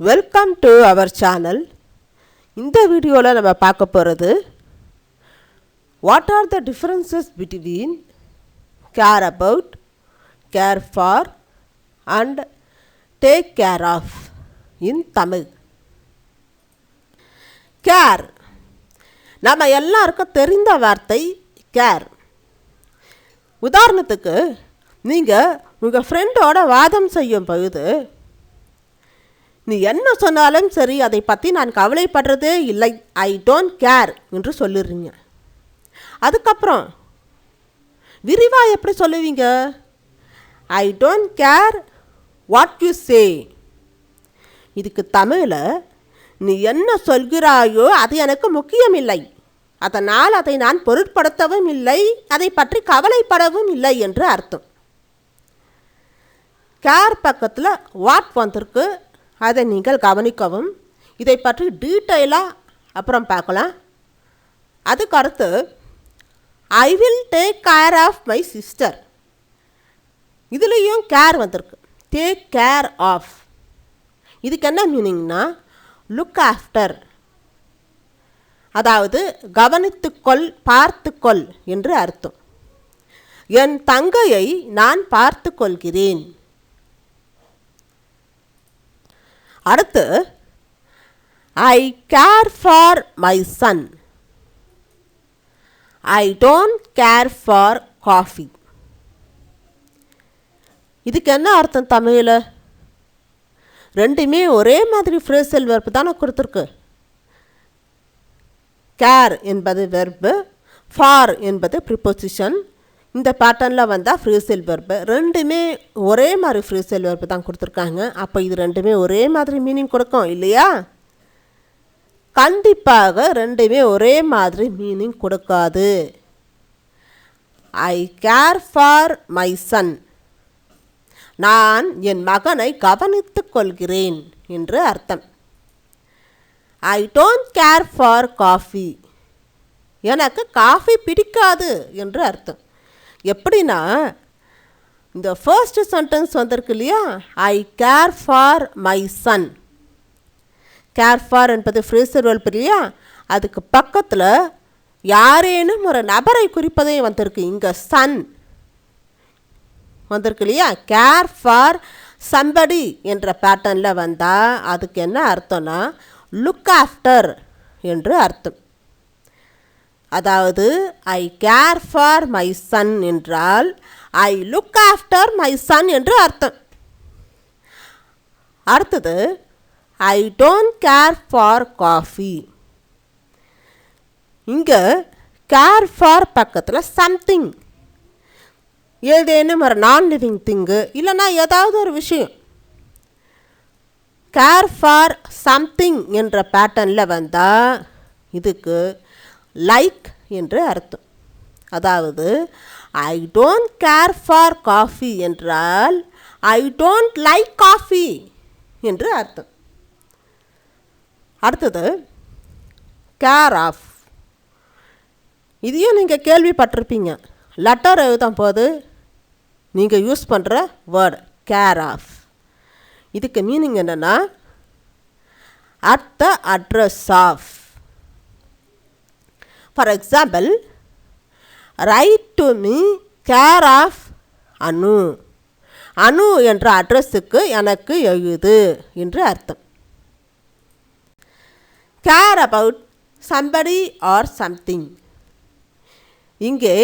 Welcome to our channel. இந்த வீடியோவில் நம்ம பார்க்க போகிறது what are the differences between care about, care for and take care of in Tamil. Care நம்ம எல்லாருக்கும் தெரிந்த வார்த்தை கேர். உதாரணத்துக்கு நீங்கள் உங்கள் ஃப்ரெண்டோட வாதம் செய்யும் பொழுது நீ என்ன சொன்னாலும் சரி அதை பற்றி நான் கவலைப்படுறதே இல்லை, ஐ டோன்ட் கேர் என்று சொல்லிடுறீங்க. அதுக்கப்புறம் விரிவாக எப்படி சொல்லுவீங்க? ஐ don't care what you say. இதுக்கு தமிழில் நீ என்ன சொல்கிறாயோ அது எனக்கு முக்கியமில்லை, அதனால் அதை நான் பொருட்படுத்தவும் இல்லை, அதை பற்றி கவலைப்படவும் இல்லை என்று அர்த்தம். கேர் பக்கத்தில் வாட் வந்திருக்கு, அதை நீங்கள் கவனிக்கவும். இதை பற்றி டீட்டெயிலாக அப்புறம் பார்க்கலாம். அதுக்கு அடுத்து I will take care of my sister. இதுலேயும் கேர் வந்திருக்கு, டேக் கேர் ஆஃப். இதுக்கு என்ன மீனிங்னா லுக் ஆஃப்டர், அதாவது கவனித்துக்கொள், பார்த்துக்கொள் என்று அர்த்தம். என் தங்கையை நான் பார்த்து கொள்கிறேன். அடுத்து I care for my son. I don't care for coffee. இதுக்கு என்ன அர்த்தம் தமிழில்? ரெண்டுமே ஒரே மாதிரி ஃப்ரேசல் வெர்ப் தானே கொடுத்துருக்கு. கேர் என்பது வெர்பு, ஃபார் என்பது ப்ரிப்போசிஷன். இந்த பேட்டர்னில் வந்தால் ஃப்ரேசல் வெர்பு. ரெண்டுமே ஒரே மாதிரி ஃப்ரேசல் வெர்பு தான் கொடுத்துருக்காங்க. அப்போ இது ரெண்டுமே ஒரே மாதிரி மீனிங் கொடுக்கும் இல்லையா? கண்டிப்பாக ரெண்டுமே ஒரே மாதிரி மீனிங் கொடுக்காது. I care for my son, நான் என் மகனை கவனித்து கொள்கிறேன் என்று அர்த்தம். I don't care for coffee, எனக்கு காஃபி பிடிக்காது என்று அர்த்தம். எப்படின்னா இந்த ஃபர்ஸ்ட் சென்டென்ஸ் வந்திருக்கு இல்லையா, I care for my son. Care for என்பது ஃப்ரேசல் வெர்ப் இல்லையா, அதுக்கு பக்கத்தில் யாரேனும் ஒரு நபரை குறிப்பதே வந்திருக்கு. இங்கே சன் வந்திருக்கு இல்லையா. கேர் ஃபார் சம்படி என்ற பேட்டர்னில் வந்தால் அதுக்கு என்ன அர்த்தம்னா லுக் ஆஃப்டர் என்று அர்த்தம். அதாவது ஐ கேர் ஃபார் மை சன் என்றால் I look after my son என்று அர்த்தம். அடுத்தது ஐ டோன்ட் கேர் ஃபார் காஃபி. இங்கே கேர் ஃபார் பக்கத்தில் சம்திங், ஏதேனும் ஒரு நான் லிவிங் திங்கு இல்லைன்னா ஏதாவது ஒரு விஷயம். கேர் ஃபார் சம்திங் என்ற பேட்டர்னில் வந்தால் இதுக்கு லைக் என்று அர்த்தம். அதாவது ஐ டோன்ட் கேர் ஃபார் காஃபி என்றால் ஐ டோன்ட் லைக் காஃபி என்று அர்த்தம். அடுத்தது கேர் ஆஃப். இதையும் நீங்கள் கேள்விப்பட்டிருப்பீங்க. லெட்டர் எழுதும் போது நீங்கள் யூஸ் பண்ணுற வேர்டு கேர் ஆஃப். இதுக்கு மீனிங் என்னென்னா at the address of. For example, write to me care of Anu. Anu என்ற அட்ரஸுக்கு எனக்கு எழுது என்று அர்த்தம். Care about somebody or something. இங்கே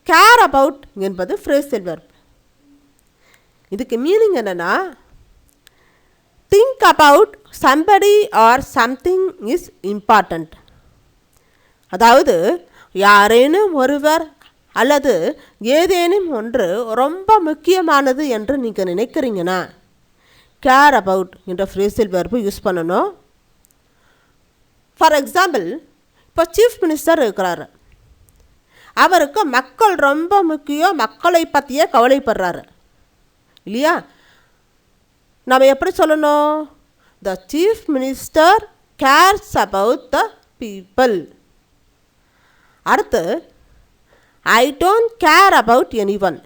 கேர் அபவுட் என்பது ஃப்ரேசல் வெர்ப். இதுக்கு மீனிங் என்னென்னா think about somebody or something is important. அதாவது யாரேனும் ஒருவர் அல்லது ஏதேனும் ஒன்று ரொம்ப முக்கியமானது என்று நீங்கள் நினைக்கிறீங்கன்னா கேர் அபவுட் என்ற ஃப்ரேசல் வெர்பு யூஸ் பண்ணணும். ஃபார் எக்ஸாம்பிள், இப்போ சீஃப் மினிஸ்டர் இருக்கிறாரு, அவருக்கு மக்கள் ரொம்ப முக்கியம், மக்களை பற்றியே கவலைப்படுறாரு இல்லையா. நம்ம எப்படி சொல்லணும்? The chief minister cares about the people. அடுத்து I don't care about anyone.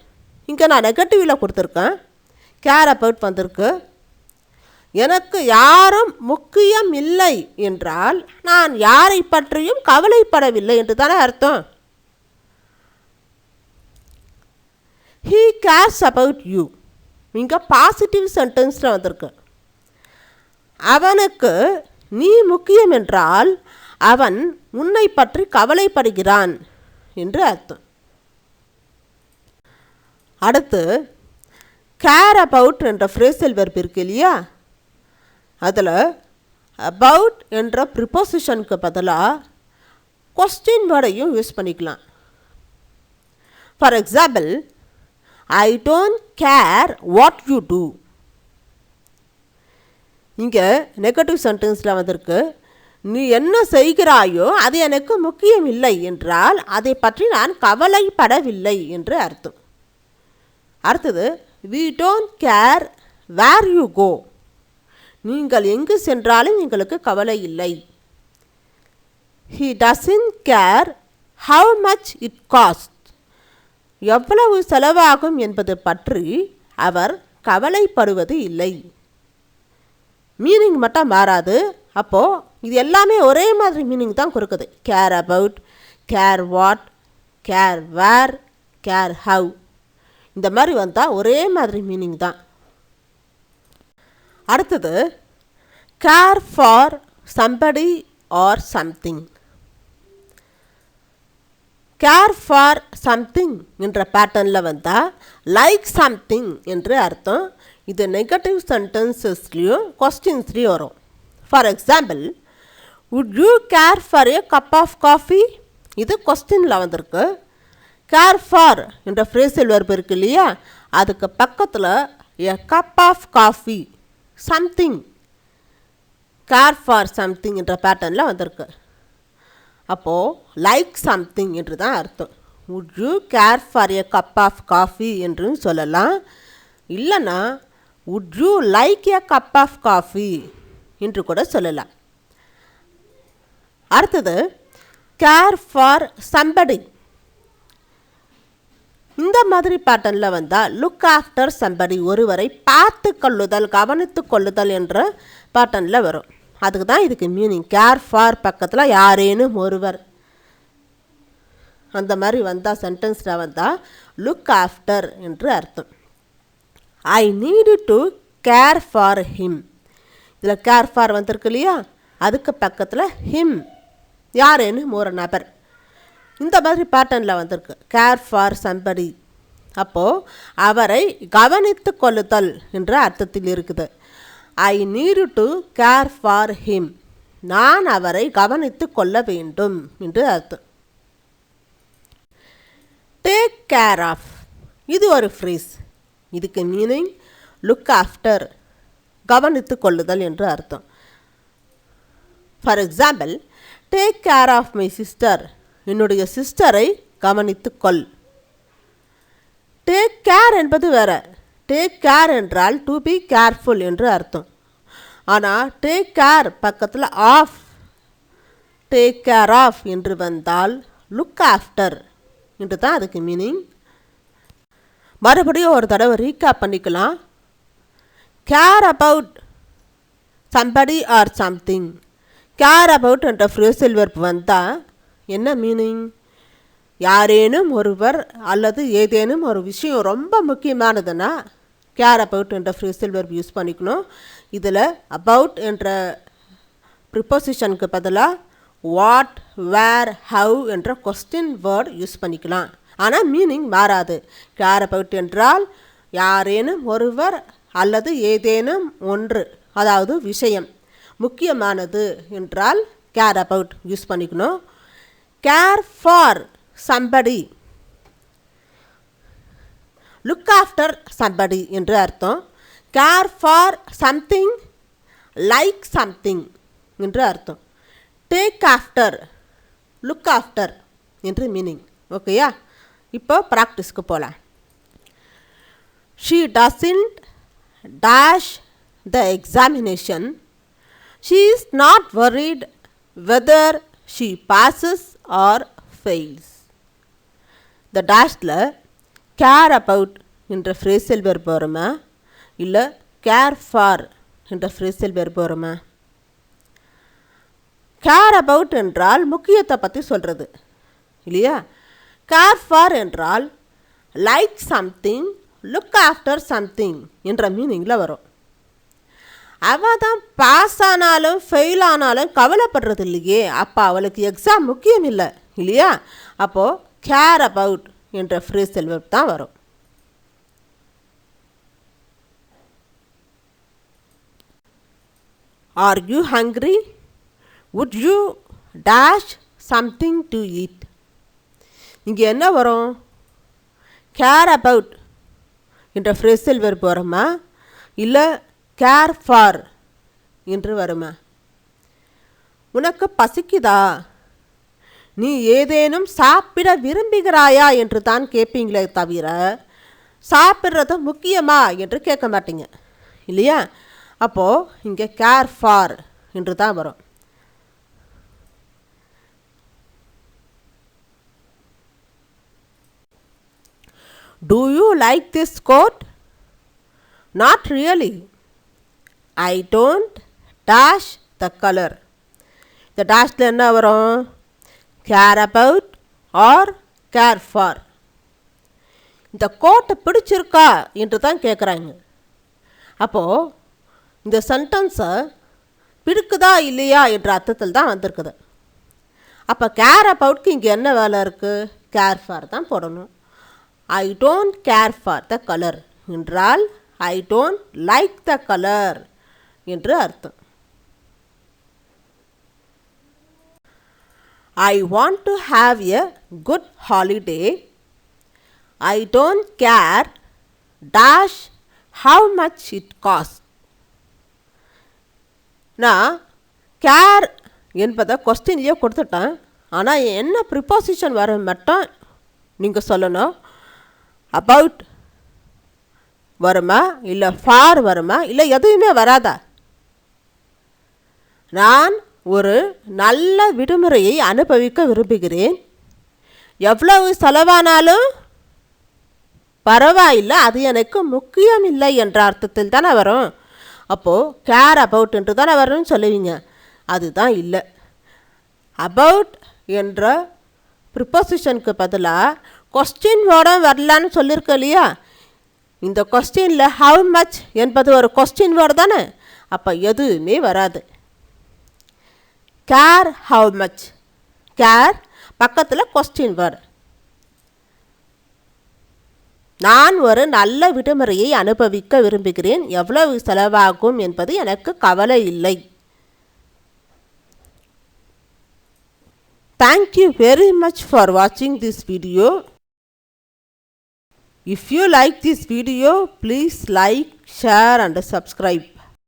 இங்கே நான் நெகட்டிவில் கொடுத்துருக்கேன், கேர் அபவுட் வந்திருக்கு. எனக்கு யாரும் முக்கியம் இல்லை என்றால் நான் யாரை பற்றியும் கவலைப்படவில்லை என்று தானே அர்த்தம். He cares about you. இங்கே பாசிட்டிவ் சென்டென்ஸில் வந்திருக்கு. அவனுக்கு நீ முக்கியம் என்றால் அவன் உன்னை பற்றி கவலைப்படுகிறான் என்று அர்த்தம். அடுத்து கேர் அபவுட் என்ற ஃப்ரேசல் வெர்ப் இருக்கு இல்லையா, அதில் அபவுட் என்ற ப்ரிப்போசிஷனுக்கு பதிலாக கொஸ்டின் வேர்டையும் யூஸ் பண்ணிக்கலாம். For example, I don't care what you do. இங்கே நெகட்டிவ் சென்டென்ஸில் வந்திருக்கு, நீ என்ன செய்கிறாயோ அது எனக்கு முக்கியம் இல்லை என்றால் அதை பற்றி நான் கவலைப்படவில்லை என்று அர்த்தம். அடுத்தது, we don't care where you go. நீங்கள் எங்கு சென்றாலும் எங்களுக்கு கவலை இல்லை. he doesn't care how much it costs. எவ்வளவு செலவாகும் என்பது பற்றி அவர் கவலைப்படுவது இல்லை. மீனிங் மட்டும் மாறாது. அப்போது இது எல்லாமே ஒரே மாதிரி மீனிங் தான் கொடுக்குது. Care about, care what, care where, care how, இந்த மாதிரி வந்தால் ஒரே மாதிரி மீனிங் தான். அடுத்தது care for somebody or something. Care for something என்ற பேட்டர்னில் வந்தால் லைக் சம்திங் என்று அர்த்தம். இது நெகட்டிவ் சென்டென்சஸ்லேயும் கொஸ்டின்ஸ்லேயும் வரும். For example, would you care for a cup of coffee? இது கொஸ்டினில் வந்திருக்கு. கேர் ஃபார் என்ற ஃப்ரேசல் வெர்ப் இருக்கு இல்லையா, அதுக்கு பக்கத்தில் a cup of coffee, something, care for something என்ற பேட்டர்னில் வந்திருக்கு. அப்போது லைக் சம்திங் என்று தான் அர்த்தம். Would you care for a cup of coffee என்று சொல்லலாம். இல்லைன்னா would you like a cup of coffee என்று கூட சொல்லலாம். அடுத்தது கேர் ஃபார் சம்படி. இந்த மாதிரி பேட்டர்னில் வந்தால் லுக் ஆஃப்டர் சம்படி, ஒருவரை பார்த்து கொள்ளுதல், கவனித்து கொள்ளுதல் என்ற பேட்டர்னில் வரும். அதுக்கு தான் இதுக்கு மீனிங். கேர் ஃபார் பக்கத்தில் யாரேனும் ஒருவர், அந்த மாதிரி வந்தால் சென்டென்ஸில் வந்தால் லுக் ஆஃப்டர் என்று அர்த்தம். ஐ need to care for him. இதில் கேர் ஃபார் வந்திருக்கு இல்லையா, அதுக்கு பக்கத்தில் ஹிம், யாரேனும் ஒரு நபர், இந்த மாதிரி பேட்டர்னில் வந்திருக்கு. கேர் ஃபார் சம்படி, அப்போது அவரை கவனித்து கொள்ளுதல் என்ற அர்த்தத்தில் இருக்குது. ஐ need to care for him, நான் அவரை கவனித்து கொள்ள வேண்டும் என்று அர்த்தம். டேக் கேர் ஆஃப், இது ஒரு ஃப்ரேஸ். இதுக்கு மீனிங் லுக் ஆஃப்டர், கவனித்து கொள்ளுதல் என்று அர்த்தம். For example, take care of my sister, என்னுடைய சிஸ்டரை கவனித்து கொள். டேக் கேர் என்பது வேறு. டேக் கேர் என்றால் டு பி கேர்ஃபுல் என்று அர்த்தம். ஆனால் டேக் கேர் பக்கத்தில் ஆஃப், டேக் கேர் ஆஃப் என்று வந்தால் லுக் ஆஃப்டர் என்று தான் அதுக்கு மீனிங். மறுபடியும் ஒரு தடவை ரீகேப் பண்ணிக்கலாம். Care about somebody or something. Care about என்ற ஃப்ரேசல் வெர்ப் வந்தால் என்ன மீனிங்? யாரேனும் ஒருவர் அல்லது ஏதேனும் ஒரு விஷயம் ரொம்ப முக்கியமானதுன்னா கேர் அபவுட் என்ற ஃப்ரேசல் வெர்ப் யூஸ் பண்ணிக்கணும். இதில் அபவுட் என்ற ப்ரிப்போசிஷனுக்கு பதிலாக வாட், வேர், ஹவ் என்ற கொஸ்டின் வேர்ட் யூஸ் பண்ணிக்கலாம். ஆனால் மீனிங் மாறாது. கேர் அபவுட் என்றால் யாரேனும் ஒருவர் அல்லது ஏதேனும் ஒன்று, அதாவது விஷயம் முக்கியமானது என்றால் கேர் அபவுட் யூஸ் பண்ணிக்கணும். Care for somebody, look after somebody என்று அர்த்தம். Care for something, like something என்று அர்த்தம். டேக் ஆஃப்டர், லுக் ஆஃப்டர் என்று மீனிங். ஓகேயா? இப்போ ப்ராக்டிஸ்க்கு போகலாம். She doesn't dash the examination. She is not worried whether she passes or fails. The dashல care about என்ற phrasal verb வருமா இல்லை care for என்ற ஃப்ரேஸில் verb வருமா? கேர் அபவுட் என்றால் முக்கியத்தை பற்றி சொல்கிறது இல்லையா? கேர் ஃபார் என்றால் like something, look after something என்ற மீனிங்கில் வரும். அவள் தான் பாஸ் ஆனாலும் ஃபெயில் ஆனாலும் கவலைப்படுறது இல்லையே, அப்போ அவளுக்கு எக்ஸாம் முக்கியம் இல்லை இல்லையா? அப்போது கேர் அபவுட் என்ற ஃப்ரேஸில் verb தான் வரும். Are you hungry? Would you dash something to eat? இங்கே என்ன வரும்? கேர் அபவுட் என்ற ஃப்ரேஸில் verb வருமா, இல்லை கேர் ஃபார் என்று வருமா? உனக்கு பசிக்குதா, நீ ஏதேனும் சாப்பிட விரும்புகிறாயா என்று தான் கேட்பீங்களே தவிர சாப்பிட்றது முக்கியமா என்று கேட்க மாட்டீங்க இல்லையா? அப்போது இங்கே கேர் ஃபார் என்று தான் வரும். Do you like this coat? Not really. I don't dash the color. இந்த டேஷில் என்ன வரும்? Care about or care for. இந்த கோட்டை பிடிச்சிருக்கா என்று தான் கேட்குறாங்க. அப்போது இந்த சென்டென்ஸை பிடிக்குதா இல்லையா என்ற அர்த்தத்தில் தான் வந்திருக்குது. அப்போ கேர் அபவுட்க்கு இங்கே என்ன வேலை இருக்குது? கேர் ஃபார் தான் போடணும். I don't care for the colour என்றால் I don't like the colour என்று அர்த்தம். I want to have a good holiday. I don't care dash how much it costs. நான் கேர் என்பதை கொஸ்டின்லேயே கொடுத்துட்டேன். ஆனால் என்ன ப்ரிப்போசிஷன் வரும் மட்டும் நீங்கள் சொல்லணும். அபவுட் வருமா, இல்லை ஃபார் வருமா, இல்லை எதுவுமே வராதா? நான் ஒரு நல்ல விடுமுறையை அனுபவிக்க விரும்புகிறேன். எவ்வளவு செலவானாலும் பரவாயில்லை, அது எனக்கு முக்கியம் இல்லை என்ற அர்த்தத்தில் தானே வரும். அப்போது கேர் அபவுட் என்று தானே வரணும்னு சொல்லுவீங்க. அதுதான் இல்லை. அபவுட் என்ற ப்ரிப்போசிஷனுக்கு பதிலாக கொஸ்டின் வேர்டும் வரலான்னு சொல்லியிருக்க இல்லையா? இந்த கொஸ்டினில் ஹவு மச் என்பது ஒரு கொஸ்டின் வேர்டு தானே, அப்போ எதுவுமே வராது. கேர் ஹவு மச், கேர் பக்கத்தில் கொஸ்டின் வேர்டு. நான் ஒரு நல்ல விடுமுறையை அனுபவிக்க விரும்புகிறேன், எவ்வளவு செலவாகும் என்பது எனக்கு கவலை இல்லை. Thank you very much for watching this video. If you like this video, please like, share and subscribe.